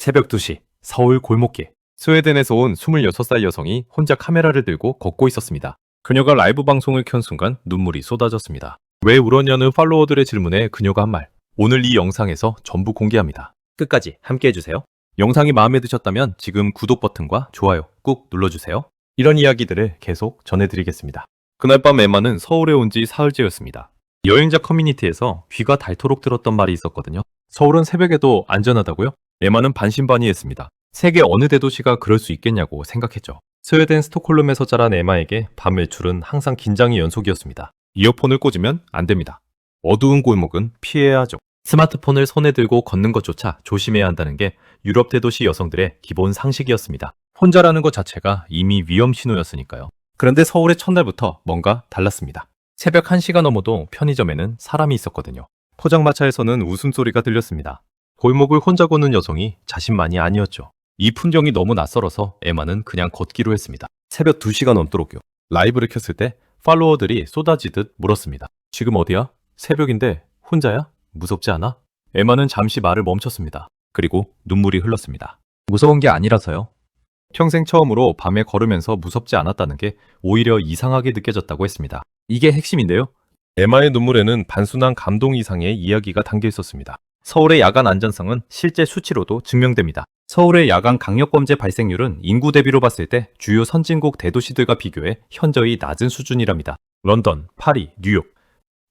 새벽 2시 서울 골목길. 스웨덴에서 온 26살 여성이 혼자 카메라를 들고 걷고 있었습니다. 그녀가 라이브 방송을 켠 순간 눈물이 쏟아졌습니다. 왜 울었냐는 팔로워들의 질문에 그녀가 한 말. 오늘 이 영상에서 전부 공개합니다. 끝까지 함께 해주세요. 영상이 마음에 드셨다면 지금 구독 버튼과 좋아요 꾹 눌러주세요. 이런 이야기들을 계속 전해드리겠습니다. 그날 밤 에마는 서울에 온 지 사흘째였습니다. 여행자 커뮤니티에서 귀가 닳도록 들었던 말이 있었거든요. 서울은 새벽에도 안전하다고요? 에마는 반신반의했습니다. 세계 어느 대도시가 그럴 수 있겠냐고 생각했죠. 스웨덴 스톡홀름에서 자란 에마에게 밤 외출은 항상 긴장의 연속이었습니다. 이어폰을 꽂으면 안 됩니다. 어두운 골목은 피해야 하죠. 스마트폰을 손에 들고 걷는 것조차 조심해야 한다는 게 유럽 대도시 여성들의 기본 상식이었습니다. 혼자라는 것 자체가 이미 위험 신호였으니까요. 그런데 서울의 첫날부터 뭔가 달랐습니다. 새벽 1시가 넘어도 편의점에는 사람이 있었거든요. 포장마차에서는 웃음소리가 들렸습니다. 골목을 혼자 걷는 여성이 자신만이 아니었죠. 이 풍경이 너무 낯설어서 에마는 그냥 걷기로 했습니다. 새벽 2시가 넘도록요. 라이브를 켰을 때 팔로워들이 쏟아지듯 물었습니다. 지금 어디야? 새벽인데 혼자야? 무섭지 않아? 에마는 잠시 말을 멈췄습니다. 그리고 눈물이 흘렀습니다. 무서운 게 아니라서요. 평생 처음으로 밤에 걸으면서 무섭지 않았다는 게 오히려 이상하게 느껴졌다고 했습니다. 이게 핵심인데요. 에마의 눈물에는 단순한 감동 이상의 이야기가 담겨 있었습니다. 서울의 야간 안전성은 실제 수치로도 증명됩니다. 서울의 야간 강력범죄 발생률은 인구 대비로 봤을 때 주요 선진국 대도시들과 비교해 현저히 낮은 수준이랍니다. 런던, 파리, 뉴욕.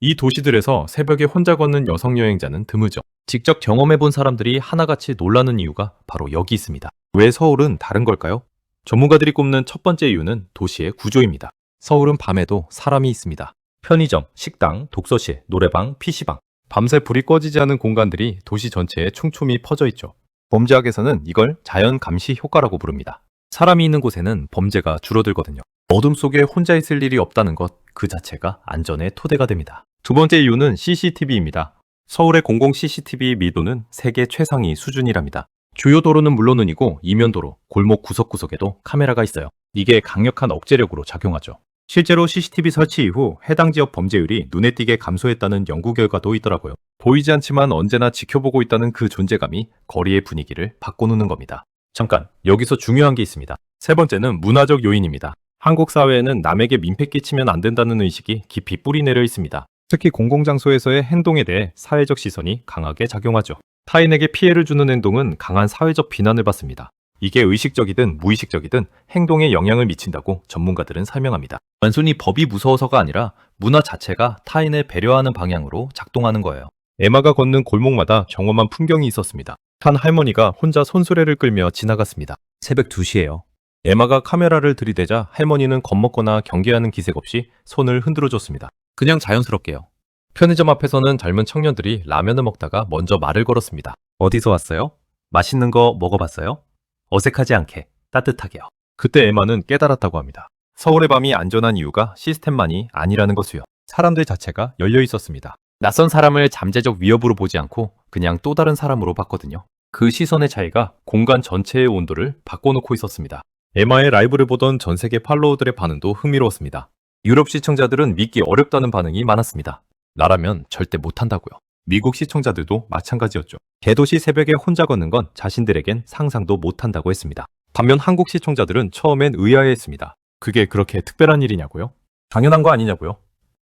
이 도시들에서 새벽에 혼자 걷는 여성 여행자는 드물죠. 직접 경험해본 사람들이 하나같이 놀라는 이유가 바로 여기 있습니다. 왜 서울은 다른 걸까요? 전문가들이 꼽는 첫 번째 이유는 도시의 구조입니다. 서울은 밤에도 사람이 있습니다. 편의점, 식당, 독서실, 노래방, PC방. 밤새 불이 꺼지지 않은 공간들이 도시 전체에 촘촘히 퍼져 있죠. 범죄학에서는 이걸 자연 감시 효과라고 부릅니다. 사람이 있는 곳에는 범죄가 줄어들거든요. 어둠 속에 혼자 있을 일이 없다는 것 그 자체가 안전의 토대가 됩니다. 두 번째 이유는 CCTV입니다. 서울의 공공 CCTV 미도는 세계 최상위 수준이랍니다. 주요 도로는 물론이고 이면도로, 골목 구석구석에도 카메라가 있어요. 이게 강력한 억제력으로 작용하죠. 실제로 CCTV 설치 이후 해당 지역 범죄율이 눈에 띄게 감소했다는 연구 결과도 있더라고요. 보이지 않지만 언제나 지켜보고 있다는 그 존재감이 거리의 분위기를 바꿔놓는 겁니다. 잠깐, 여기서 중요한 게 있습니다. 세 번째는 문화적 요인입니다. 한국 사회에는 남에게 민폐 끼치면 안 된다는 의식이 깊이 뿌리내려 있습니다. 특히 공공장소에서의 행동에 대해 사회적 시선이 강하게 작용하죠. 타인에게 피해를 주는 행동은 강한 사회적 비난을 받습니다. 이게 의식적이든 무의식적이든 행동에 영향을 미친다고 전문가들은 설명합니다. 단순히 법이 무서워서가 아니라 문화 자체가 타인을 배려하는 방향으로 작동하는 거예요. 에마가 걷는 골목마다 경험한 풍경이 있었습니다. 한 할머니가 혼자 손수레를 끌며 지나갔습니다. 새벽 2시예요. 에마가 카메라를 들이대자 할머니는 겁먹거나 경계하는 기색 없이 손을 흔들어줬습니다. 그냥 자연스럽게요. 편의점 앞에서는 젊은 청년들이 라면을 먹다가 먼저 말을 걸었습니다. 어디서 왔어요? 맛있는 거 먹어봤어요? 어색하지 않게 따뜻하게요. 그때 에마는 깨달았다고 합니다. 서울의 밤이 안전한 이유가 시스템만이 아니라는 것이요. 사람들 자체가 열려 있었습니다. 낯선 사람을 잠재적 위협으로 보지 않고 그냥 또 다른 사람으로 봤거든요. 그 시선의 차이가 공간 전체의 온도를 바꿔놓고 있었습니다. 에마의 라이브를 보던 전 세계 팔로워들의 반응도 흥미로웠습니다. 유럽 시청자들은 믿기 어렵다는 반응이 많았습니다. 나라면 절대 못한다고요. 미국 시청자들도 마찬가지였죠. 개도시 새벽에 혼자 걷는 건 자신들에겐 상상도 못한다고 했습니다. 반면 한국 시청자들은 처음엔 의아해했습니다. 그게 그렇게 특별한 일이냐고요? 당연한 거 아니냐고요?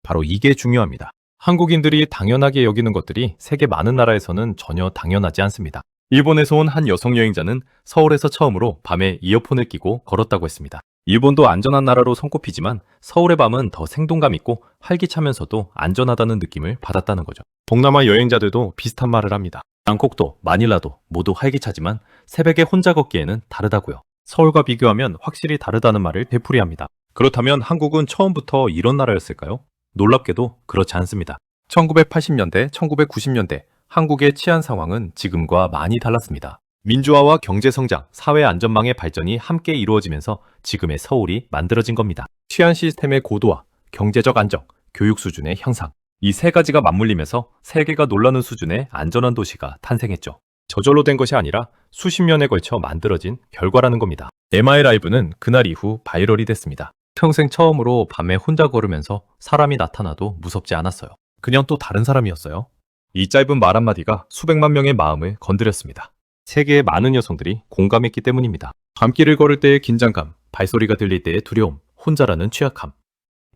바로 이게 중요합니다. 한국인들이 당연하게 여기는 것들이 세계 많은 나라에서는 전혀 당연하지 않습니다. 일본에서 온 한 여성 여행자는 서울에서 처음으로 밤에 이어폰을 끼고 걸었다고 했습니다. 일본도 안전한 나라로 손꼽히지만 서울의 밤은 더 생동감 있고 활기차면서도 안전하다는 느낌을 받았다는 거죠. 동남아 여행자들도 비슷한 말을 합니다. 방콕도 마닐라도 모두 활기차지만 새벽에 혼자 걷기에는 다르다고요. 서울과 비교하면 확실히 다르다는 말을 되풀이합니다. 그렇다면 한국은 처음부터 이런 나라였을까요? 놀랍게도 그렇지 않습니다. 1980년대, 1990년대 한국의 치안 상황은 지금과 많이 달랐습니다. 민주화와 경제성장, 사회 안전망의 발전이 함께 이루어지면서 지금의 서울이 만들어진 겁니다. 치안 시스템의 고도화, 경제적 안정, 교육 수준의 향상. 이 세 가지가 맞물리면서 세계가 놀라는 수준의 안전한 도시가 탄생했죠. 저절로 된 것이 아니라 수십 년에 걸쳐 만들어진 결과라는 겁니다. 에마의 라이브는 그날 이후 바이럴이 됐습니다. 평생 처음으로 밤에 혼자 걸으면서 사람이 나타나도 무섭지 않았어요. 그냥 또 다른 사람이었어요. 이 짧은 말 한마디가 수백만 명의 마음을 건드렸습니다. 세계의 많은 여성들이 공감했기 때문입니다. 밤길을 걸을 때의 긴장감, 발소리가 들릴 때의 두려움, 혼자라는 취약함.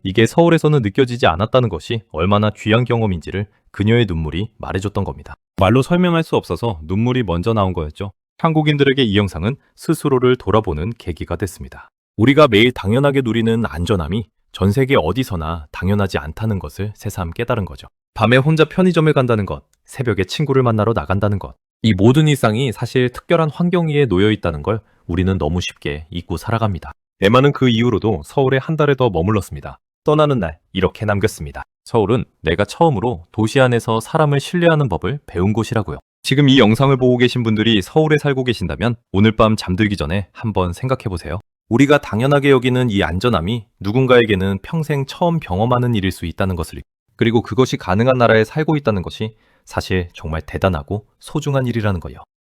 이게 서울에서는 느껴지지 않았다는 것이 얼마나 귀한 경험인지를 그녀의 눈물이 말해줬던 겁니다. 말로 설명할 수 없어서 눈물이 먼저 나온 거였죠. 한국인들에게 이 영상은 스스로를 돌아보는 계기가 됐습니다. 우리가 매일 당연하게 누리는 안전함이 전 세계 어디서나 당연하지 않다는 것을 새삼 깨달은 거죠. 밤에 혼자 편의점을 간다는 것, 새벽에 친구를 만나러 나간다는 것. 이 모든 일상이 사실 특별한 환경 위에 놓여 있다는 걸 우리는 너무 쉽게 잊고 살아갑니다. 에마는 그 이후로도 서울에 한 달을 더 머물렀습니다. 떠나는 날 이렇게 남겼습니다. 서울은 내가 처음으로 도시 안에서 사람을 신뢰하는 법을 배운 곳이라고요. 지금 이 영상을 보고 계신 분들이 서울에 살고 계신다면 오늘 밤 잠들기 전에 한번 생각해 보세요. 우리가 당연하게 여기는 이 안전함이 누군가에게는 평생 처음 경험하는 일일 수 있다는 것을, 그리고 그것이 가능한 나라에 살고 있다는 것이 사실 정말 대단하고 소중한 일이라는 거예요.